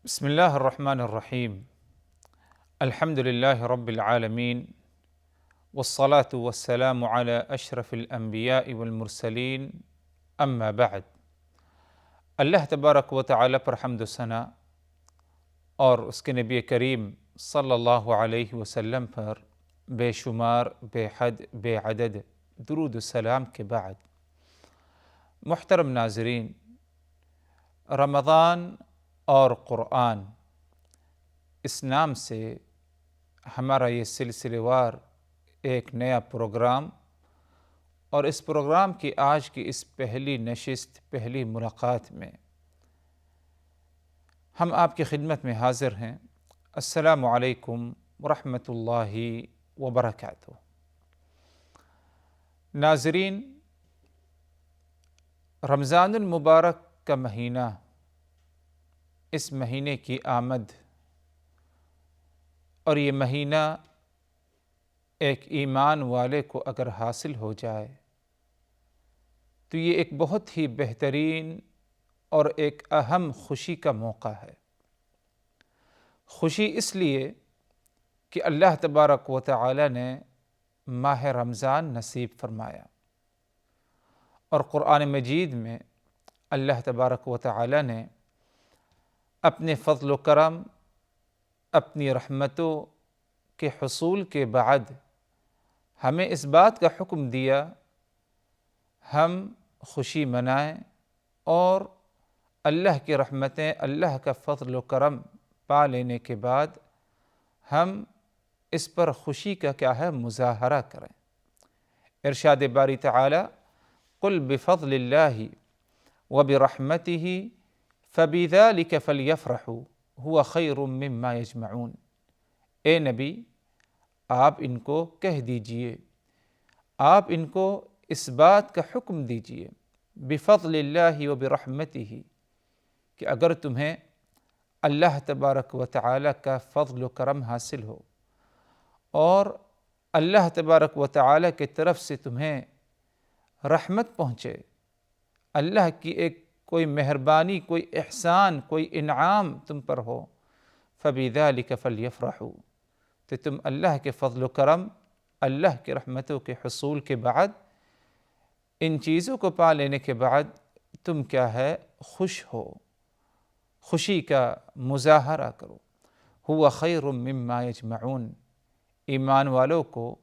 بسم الله الرحمن الرحيم. الحمد لله رب العالمين، والصلاة والسلام على أشرف الأنبياء والمرسلين، اما بعد۔ اللہ تبارک و تعالی پر حمد و ثنا اور اس کے نبی کریم صلی اللہ علیہ وسلم پر بے شمار، بے حد، بے عدد درود و سلام کے بعد، محترم ناظرین، رمضان اور قرآن اس نام سے ہمارا یہ سلسلے وار ایک نیا پروگرام، اور اس پروگرام کی آج کی اس پہلی نشست، پہلی ملاقات میں ہم آپ کی خدمت میں حاضر ہیں۔ السلام علیکم ورحمۃ اللہ وبرکاتہ۔ ناظرین، رمضان المبارک کا مہینہ، اس مہینے کی آمد اور یہ مہینہ ایک ایمان والے کو اگر حاصل ہو جائے تو یہ ایک بہت ہی بہترین اور ایک اہم خوشی کا موقع ہے۔ خوشی اس لیے کہ اللہ تبارک و تعالی نے ماہ رمضان نصیب فرمایا، اور قرآن مجید میں اللہ تبارک و تعالی نے اپنے فضل و کرم، اپنی رحمتوں کے حصول کے بعد ہمیں اس بات کا حکم دیا ہم خوشی منائیں، اور اللہ کی رحمتیں، اللہ کا فضل و کرم پا لینے کے بعد ہم اس پر خوشی کا کیا ہے، مظاہرہ کریں۔ ارشاد باری تعالی، قل بفضل اللہ وبرحمتہ فبذلک فلیفرحوا هو خیر مما یجمعون۔ اے نبی، آپ ان کو کہہ دیجئے، آپ ان کو اس بات کا حکم دیجئے، بفضل اللہ وبرحمتہ، کہ اگر تمہیں اللہ تبارک و تعالی کا فضل و کرم حاصل ہو اور اللہ تبارک و تعالی کی طرف سے تمہیں رحمت پہنچے، اللہ کی ایک کوئی مہربانی، کوئی احسان، کوئی انعام تم پر ہو، فبذلک فلیفرحوا، تو تم اللہ کے فضل و کرم، اللہ کی رحمتوں کے حصول کے بعد، ان چیزوں کو پا لینے کے بعد تم کیا ہے، خوش ہو، خوشی کا مظاہرہ کرو۔ هو خیر مما یجمعون، ایمان والوں کو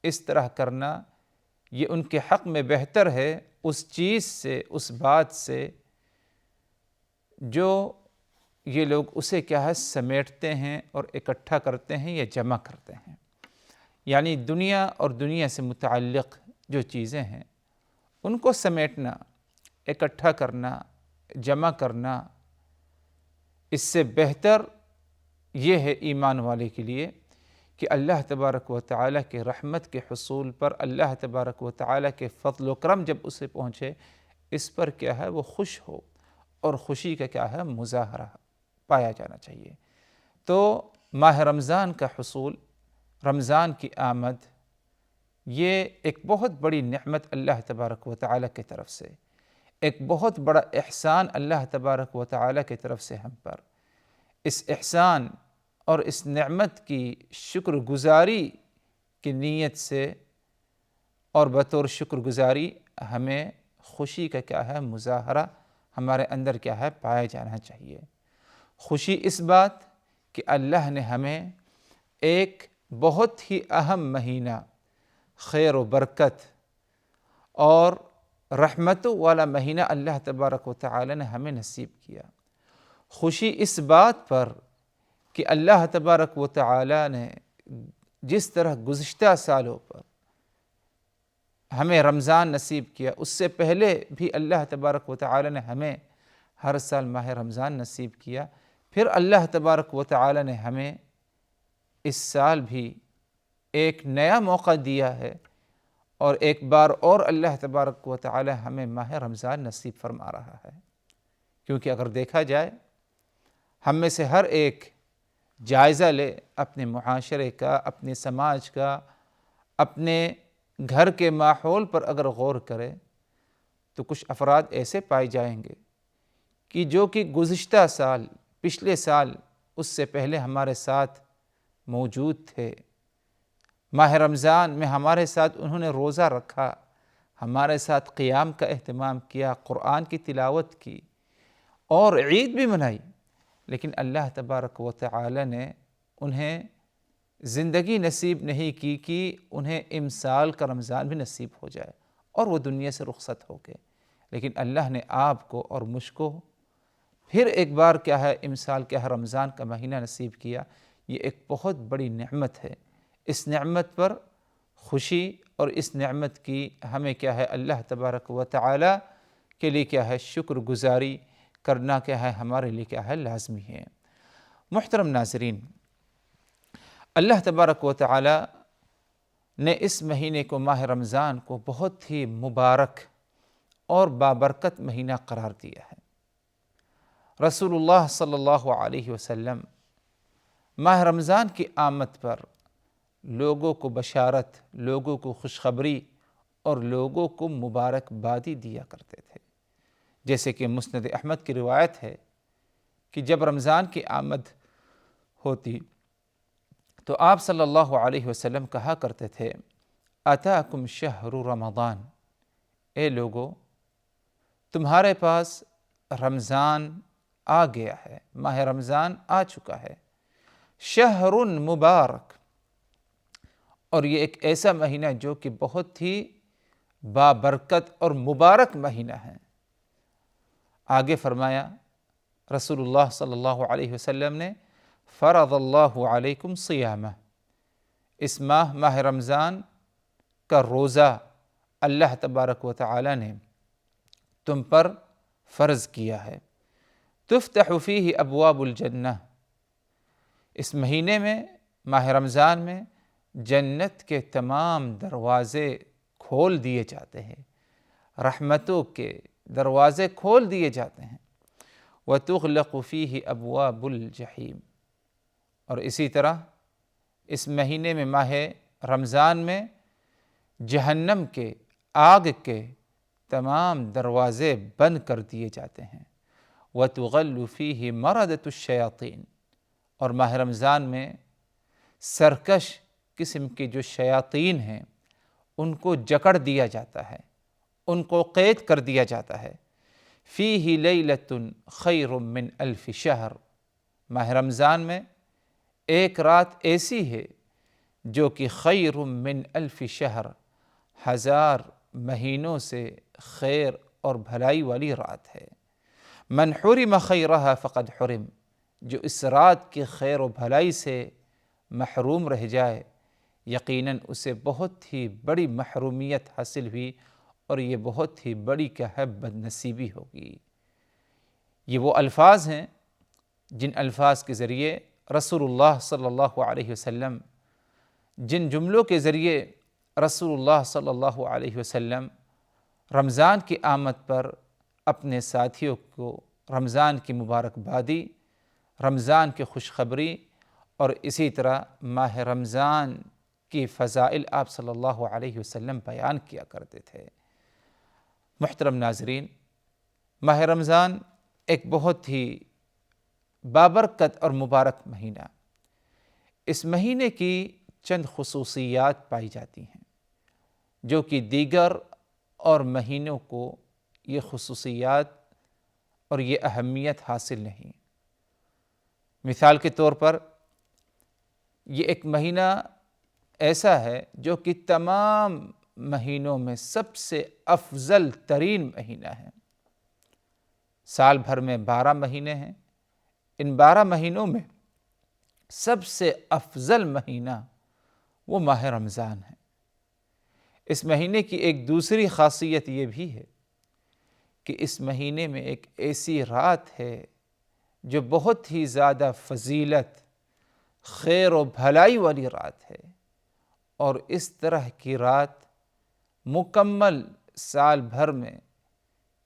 اس طرح کرنا یہ ان کے حق میں بہتر ہے اس چیز سے، اس بات سے جو یہ لوگ اسے کیا ہے، سمیٹتے ہیں اور اکٹھا کرتے ہیں یا جمع کرتے ہیں۔ یعنی دنیا اور دنیا سے متعلق جو چیزیں ہیں ان کو سمیٹنا، اکٹھا کرنا، جمع کرنا، اس سے بہتر یہ ہے ایمان والے کے لیے کہ اللہ تبارک و تعالیٰ کے رحمت کے حصول پر، اللہ تبارک و تعالیٰ کے فضل و کرم جب اسے پہنچے، اس پر کیا ہے، وہ خوش ہو، اور خوشی کا کیا ہے، مظاہرہ پایا جانا چاہیے۔ تو ماہ رمضان کا حصول، رمضان کی آمد، یہ ایک بہت بڑی نعمت اللہ تبارک و تعالیٰ کی طرف سے، ایک بہت بڑا احسان اللہ تبارک و تعالیٰ کی طرف سے ہم پر۔ اس احسان اور اس نعمت کی شکر گزاری کی نیت سے اور بطور شکر گزاری ہمیں خوشی کا کیا ہے، مظاہرہ ہمارے اندر کیا ہے، پایا جانا چاہیے۔ خوشی اس بات کہ اللہ نے ہمیں ایک بہت ہی اہم مہینہ، خیر و برکت اور رحمتوں والا مہینہ اللہ تبارک و تعالی نے ہمیں نصیب کیا۔ خوشی اس بات پر کہ اللہ تبارک و تعالی نے جس طرح گزشتہ سالوں پر ہمیں رمضان نصیب کیا، اس سے پہلے بھی اللہ تبارک و تعالی نے ہمیں ہر سال ماہ رمضان نصیب کیا، پھر اللہ تبارک و تعالی نے ہمیں اس سال بھی ایک نیا موقع دیا ہے، اور ایک بار اور اللہ تبارک و تعالی ہمیں ماہ رمضان نصیب فرما رہا ہے۔ کیونکہ اگر دیکھا جائے، ہم میں سے ہر ایک جائزہ لے اپنے معاشرے کا، اپنے سماج کا، اپنے گھر کے ماحول پر اگر غور کرے تو کچھ افراد ایسے پائے جائیں گے کہ جو کہ گزشتہ سال پچھلے سال اس سے پہلے ہمارے ساتھ موجود تھے، ماہ رمضان میں ہمارے ساتھ انہوں نے روزہ رکھا، ہمارے ساتھ قیام کا اہتمام کیا، قرآن کی تلاوت کی اور عید بھی منائی، لیکن اللہ تبارک و تعالی نے انہیں زندگی نصیب نہیں کی کہ انہیں امسال کا رمضان بھی نصیب ہو جائے اور وہ دنیا سے رخصت ہو گئے۔ لیکن اللہ نے آپ کو اور مجھ کو پھر ایک بار کیا ہے امسال کیا ہے رمضان کا مہینہ نصیب کیا۔ یہ ایک بہت بڑی نعمت ہے، اس نعمت پر خوشی اور اس نعمت کی ہمیں کیا ہے اللہ تبارک و تعالی کے لیے کیا ہے شکر گزاری کرنا کیا ہے ہمارے لیے کیا ہے لازمی ہے۔ محترم ناظرین، اللہ تبارک و تعالی نے اس مہینے کو ماہ رمضان کو بہت ہی مبارک اور بابرکت مہینہ قرار دیا ہے۔ رسول اللہ صلی اللہ علیہ وسلم ماہ رمضان کی آمد پر لوگوں کو بشارت، لوگوں کو خوشخبری اور لوگوں کو مبارکبادی دیا کرتے تھے۔ جیسے کہ مسند احمد کی روایت ہے کہ جب رمضان کی آمد ہوتی تو آپ صلی اللہ علیہ وسلم کہا کرتے تھے اتاکم شہر رمضان، اے لوگو تمہارے پاس رمضان آ گیا ہے، ماہ رمضان آ چکا ہے، شہر مبارک، اور یہ ایک ایسا مہینہ جو کہ بہت ہی بابرکت اور مبارک مہینہ ہے۔ آگے فرمایا رسول اللہ صلی اللہ علیہ وسلم نے فرض اللہ علیکم صیامہ، اس ماہ رمضان کا روزہ اللہ تبارک و تعالی نے تم پر فرض کیا ہے۔ تفتح فیہ ابواب الجنہ، اس مہینے میں ماہ رمضان میں جنت کے تمام دروازے کھول دیے جاتے ہیں، رحمتوں کے دروازے کھول دیے جاتے ہیں۔ وتغلق فیہ ابواب الجحیم، اور اسی طرح اس مہینے میں ماہ رمضان میں جہنم کے، آگ کے تمام دروازے بند کر دیے جاتے ہیں۔ وتغل فیہ مردۃ الشیاطین، اور ماہ رمضان میں سرکش قسم کے جو شیاطین ہیں ان کو جکڑ دیا جاتا ہے، ان کو قید کر دیا جاتا ہے۔ فیہ لیلۃ خیر من الف شہر، ماہ رمضان میں ایک رات ایسی ہے جو کہ خیر من الف شہر، 1000 مہینوں سے خیر اور بھلائی والی رات ہے۔ من حرم خیرہا فقد حرم، جو اس رات کی خیر و بھلائی سے محروم رہ جائے یقیناً اسے بہت ہی بڑی محرومیت حاصل ہوئی اور یہ بہت ہی بڑی کیا ہے بد نصیبی ہوگی۔ یہ وہ الفاظ ہیں جن الفاظ کے ذریعے رسول اللہ صلی اللہ علیہ وسلم، جن جملوں کے ذریعے رسول اللہ صلی اللہ علیہ وسلم رمضان کی آمد پر اپنے ساتھیوں کو رمضان کی مبارکبادی، رمضان کی خوشخبری اور اسی طرح ماہ رمضان کی فضائل آپ صلی اللہ علیہ وسلم بیان کیا کرتے تھے۔ محترم ناظرین، ماہ رمضان ایک بہت ہی بابرکت اور مبارک مہینہ، اس مہینے کی چند خصوصیات پائی جاتی ہیں جو کہ دیگر اور مہینوں کو یہ خصوصیات اور یہ اہمیت حاصل نہیں۔ مثال کے طور پر یہ ایک مہینہ ایسا ہے جو کہ تمام مہینوں میں سب سے افضل ترین مہینہ ہے۔ سال بھر میں 12 مہینے ہیں، ان 12 مہینوں میں سب سے افضل مہینہ وہ ماہ رمضان ہے۔ اس مہینے کی ایک دوسری خاصیت یہ بھی ہے کہ اس مہینے میں ایک ایسی رات ہے جو بہت ہی زیادہ فضیلت، خیر و بھلائی والی رات ہے، اور اس طرح کی رات مکمل سال بھر میں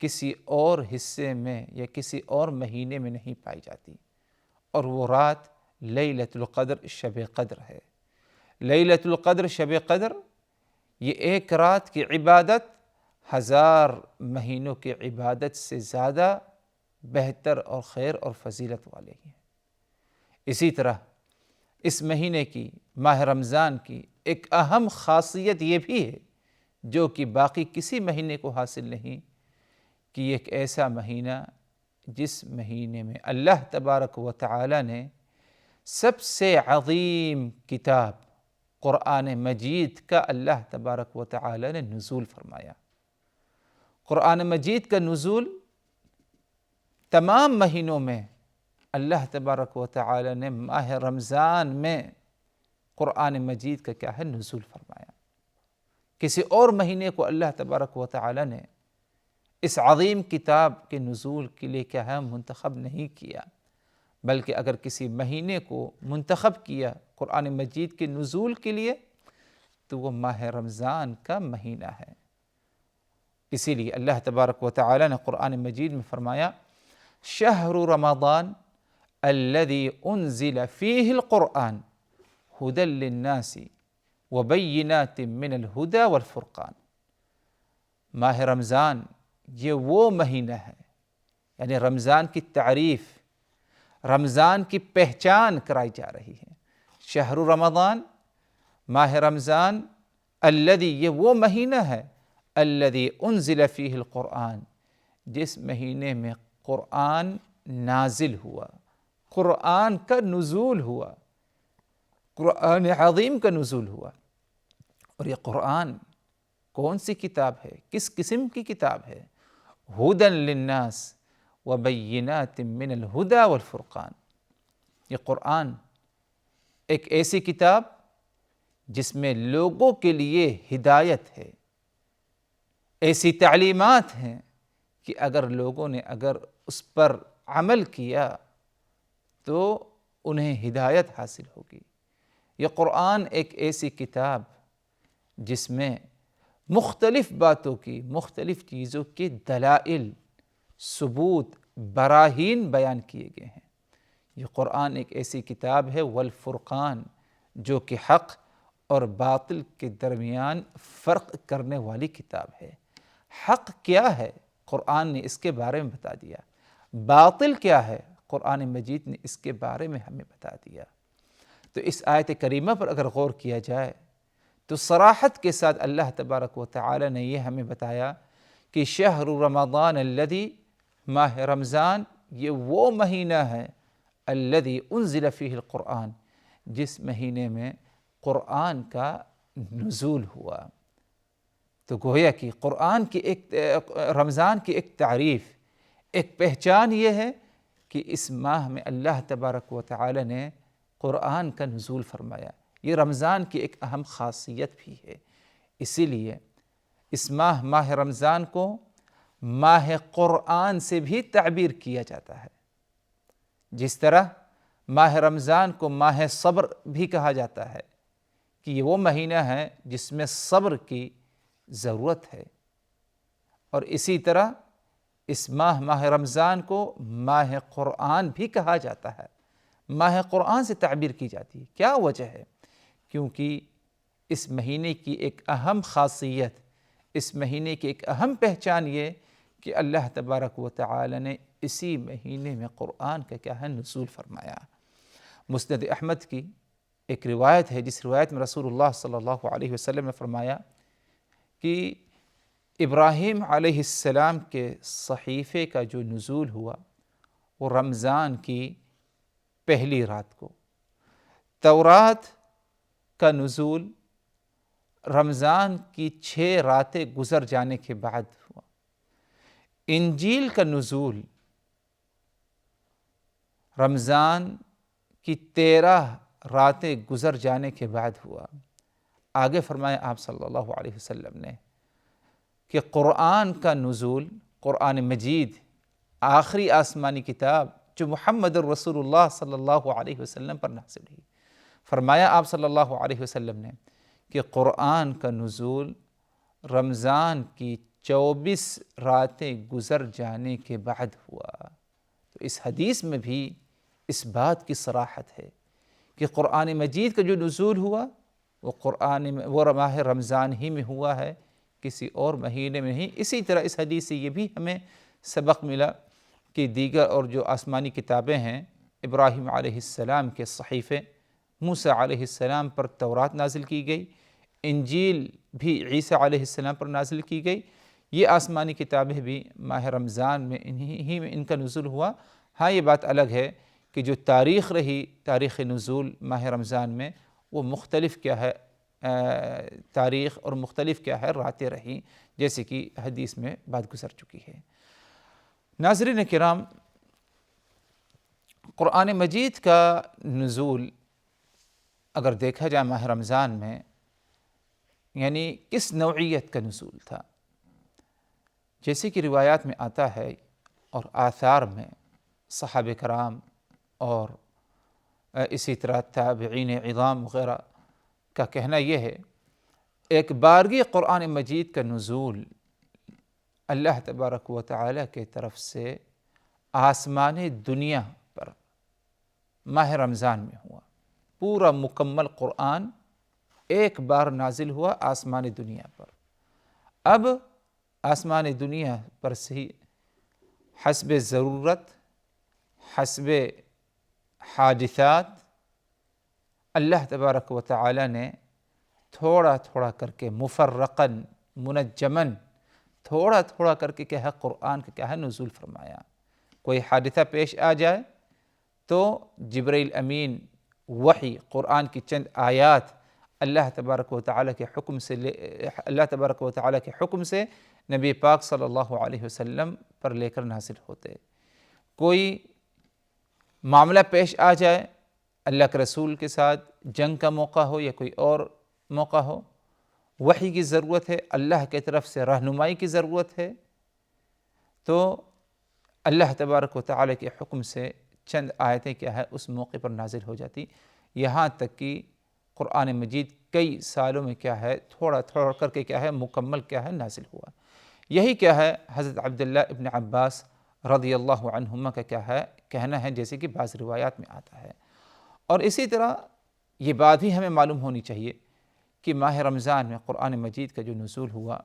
کسی اور حصے میں یا کسی اور مہینے میں نہیں پائی جاتی، اور وہ رات لیلۃ القدر، شب قدر ہے۔ لیلۃ القدر، شب قدر، یہ ایک رات کی عبادت 1000 مہینوں کی عبادت سے زیادہ بہتر اور خیر اور فضیلت والے ہیں۔ اسی طرح اس مہینے کی، ماہ رمضان کی ایک اہم خاصیت یہ بھی ہے جو کہ باقی کسی مہینے کو حاصل نہیں، کہ یہ ایک ایسا مہینہ جس مہینے میں اللہ تبارک و تعالی نے سب سے عظیم کتاب قرآن مجید کا اللہ تبارک و تعالی نے نزول فرمایا۔ قرآن مجید کا نزول تمام مہینوں میں اللہ تبارک و تعالی نے ماہ رمضان میں قرآن مجید کا کیا ہے نزول فرمایا۔ کسی اور مہینے کو اللہ تبارک و تعالی نے اس عظیم کتاب کے نزول کے لیے کیا ہے منتخب نہیں کیا، بلکہ اگر کسی مہینے کو منتخب کیا قرآن مجید کے نزول کے لیے تو وہ ماہ رمضان کا مہینہ ہے۔ اسی لیے اللہ تبارک و تعالی نے قرآن مجید میں فرمایا شہر رمضان الذی انزل فیہ القرآن ہدی للناس وبینات من الہدی والفرقان۔ ماہ رمضان یہ وہ مہینہ ہے، یعنی رمضان کی تعریف، رمضان کی پہچان کرائی جا رہی ہے۔ شہر رمضان، ماہ رمضان، الذی یہ وہ مہینہ ہے الذی انزل فیہ القرآن جس مہینے میں قرآن نازل ہوا، قرآن کا نزول ہوا، قرآن عظیم کا نزول ہوا۔ اور یہ قرآن کون سی کتاب ہے، کس قسم کی کتاب ہے؟ ہدی للناس وبینات من الہدی والفرقان۔ یہ قرآن ایک ایسی کتاب جس میں لوگوں کے لیے ہدایت ہے، ایسی تعلیمات ہیں کہ اگر لوگوں نے اس پر عمل کیا تو انہیں ہدایت حاصل ہوگی۔ یہ قرآن ایک ایسی کتاب جس میں مختلف باتوں کی، مختلف چیزوں کے دلائل، ثبوت، براہین بیان کیے گئے ہیں۔ یہ قرآن ایک ایسی کتاب ہے والفرقان جو کہ حق اور باطل کے درمیان فرق کرنے والی کتاب ہے۔ حق کیا ہے قرآن نے اس کے بارے میں بتا دیا، باطل کیا ہے قرآن مجید نے اس کے بارے میں ہمیں بتا دیا۔ تو اس آیت کریمہ پر اگر غور کیا جائے تو صراحت کے ساتھ اللہ تبارک و تعالی نے یہ ہمیں بتایا کہ شہر رمضان الذی، ماہ رمضان یہ وہ مہینہ ہے الذی انزل فیہ القرآن جس مہینے میں قرآن کا نزول ہوا۔ تو گویا کہ قرآن کی رمضان کی ایک تعریف، ایک پہچان یہ ہے کہ اس ماہ میں اللہ تبارک و تعالی نے قرآن کا نزول فرمایا۔ یہ رمضان کی ایک اہم خاصیت بھی ہے۔ اسی لیے اس ماہ رمضان کو ماہ قرآن سے بھی تعبیر کیا جاتا ہے۔ جس طرح ماہ رمضان کو ماہ صبر بھی کہا جاتا ہے کہ یہ وہ مہینہ ہے جس میں صبر کی ضرورت ہے، اور اسی طرح اس ماہ رمضان کو ماہ قرآن بھی کہا جاتا ہے، ماہ قرآن سے تعبیر کی جاتی ہے۔ کیا وجہ ہے؟ کیونکہ اس مہینے کی ایک اہم خاصیت، اس مہینے کی ایک اہم پہچان یہ کہ اللہ تبارک و تعالی نے اسی مہینے میں قرآن کا کیا ہے نزول فرمایا۔ مسند احمد کی ایک روایت ہے جس روایت میں رسول اللہ صلی اللہ علیہ وسلم نے فرمایا کہ ابراہیم علیہ السلام کے صحیفے کا جو نزول ہوا وہ رمضان کی پہلی رات کو، تورات کا نزول رمضان کی 6 راتیں گزر جانے کے بعد ہوا، انجیل کا نزول رمضان کی 13 راتیں گزر جانے کے بعد ہوا۔ آگے فرمایا آپ صلی اللہ علیہ وسلم نے کہ قرآن کا نزول، قرآن مجید آخری آسمانی کتاب جو محمد الرسول اللہ صلی اللہ علیہ وسلم پر نازل ہوئی، فرمایا آپ صلی اللہ علیہ وسلم نے کہ قرآن کا نزول رمضان کی 24 راتیں گزر جانے کے بعد ہوا۔ تو اس حدیث میں بھی اس بات کی صراحت ہے کہ قرآن مجید کا جو نزول ہوا وہ ماہ رمضان ہی میں ہوا ہے، کسی اور مہینے میں نہیں۔ اسی طرح اس حدیث سے یہ بھی ہمیں سبق ملا کہ دیگر اور جو آسمانی کتابیں ہیں، ابراہیم علیہ السلام کے صحیفے، موسیٰ علیہ السلام پر تورات نازل کی گئی، انجیل بھی عیسیٰ علیہ السلام پر نازل کی گئی، یہ آسمانی کتابیں بھی ماہ رمضان میں انہی میں ان کا نزول ہوا۔ ہاں یہ بات الگ ہے کہ جو تاریخ رہی، تاریخ نزول ماہ رمضان میں، وہ مختلف کیا ہے تاریخ اور مختلف کیا ہے راتیں رہیں، جیسے کہ حدیث میں بات گزر چکی ہے۔ ناظرین کرام، قرآن مجید کا نزول اگر دیکھا جائے ماہ رمضان میں، یعنی کس نوعیت کا نزول تھا، جیسے کہ روایات میں آتا ہے اور آثار میں صحابہ کرام اور اسی طرح تابعین عظام وغیرہ کا کہنا یہ ہے، ایک بارگی قرآن مجید کا نزول اللہ تبارک و تعالی کے طرف سے آسمان دنیا پر ماہ رمضان میں ہوا۔ پورا مکمل قرآن ایک بار نازل ہوا آسمان دنیا پر۔ اب آسمان دنیا پر سے حسب ضرورت، حسب حادثات، اللہ تبارک و تعالی نے تھوڑا تھوڑا کر کے مفرقاً منجماً تھوڑا تھوڑا کر کے کیا ہے قرآن کا کیا ہے نزول فرمایا۔ کوئی حادثہ پیش آ جائے تو جبرائیل امین وحی قرآن کی چند آیات اللہ تبارک و تعالی کے حکم سے نبی پاک صلی اللہ علیہ وسلم پر لے کر نازل ہوتے۔ کوئی معاملہ پیش آ جائے، اللہ کے رسول کے ساتھ جنگ کا موقع ہو یا کوئی اور موقع ہو، وحی کی ضرورت ہے، اللہ کی طرف سے رہنمائی کی ضرورت ہے، تو اللہ تبارک و تعالی کے حکم سے چند آیتیں کیا ہے اس موقع پر نازل ہو جاتی، یہاں تک کہ قرآن مجید کئی سالوں میں کیا ہے تھوڑا تھوڑا کر کے کیا ہے مکمل کیا ہے نازل ہوا۔ یہی کیا ہے حضرت عبداللہ ابن عباس رضی اللہ عنہما کا کیا ہے کہنا ہے، جیسے کہ بعض روایات میں آتا ہے۔ اور اسی طرح یہ بات بھی ہمیں معلوم ہونی چاہیے کہ ماہ رمضان میں قرآن مجید کا جو نزول ہوا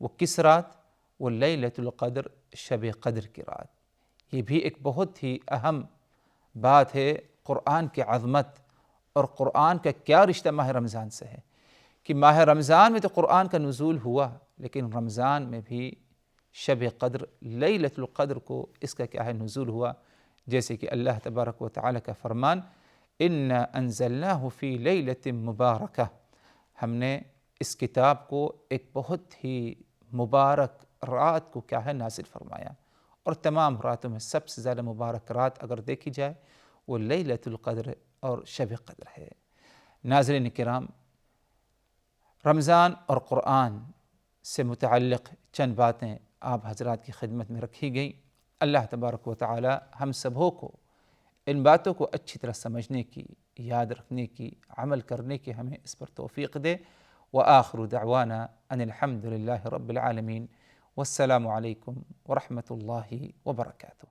وہ کس رات؟ وہ لیلۃ القدر، شب قدر کی رات۔ یہ بھی ایک بہت ہی اہم بات ہے قرآن کی عظمت اور قرآن کا کیا رشتہ ماہ رمضان سے ہے، کہ ماہ رمضان میں تو قرآن کا نزول ہوا، لیکن رمضان میں بھی شب قدر لیلۃ القدر کو اس کا کیا ہے نزول ہوا، جیسے کہ اللہ تبارک و تعالی کا فرمان اِنَّا أَنزَلْنَاهُ فِي لَيْلَةٍ مُبَارَكَةٍ، ہم نے اس کتاب کو ایک بہت ہی مبارک رات کو کیا ہے نازل فرمایا، اور تمام راتوں میں سب سے زیادہ مبارک رات اگر دیکھی جائے وہ لیلۃ القدر اور شب قدر ہے۔ ناظرین کرام، رمضان اور قرآن سے متعلق چند باتیں آپ حضرات کی خدمت میں رکھی گئیں۔ اللہ تبارک و تعالی ہم سبھوں کو ان باتوں کو اچھی طرح سمجھنے کی، یاد رکھنے کی، عمل کرنے کی ہمیں اس پر توفیق دے۔ وآخر دعوانا ان الحمد للہ رب العالمین، والسلام علیکم ورحمۃ اللہ وبرکاتہ۔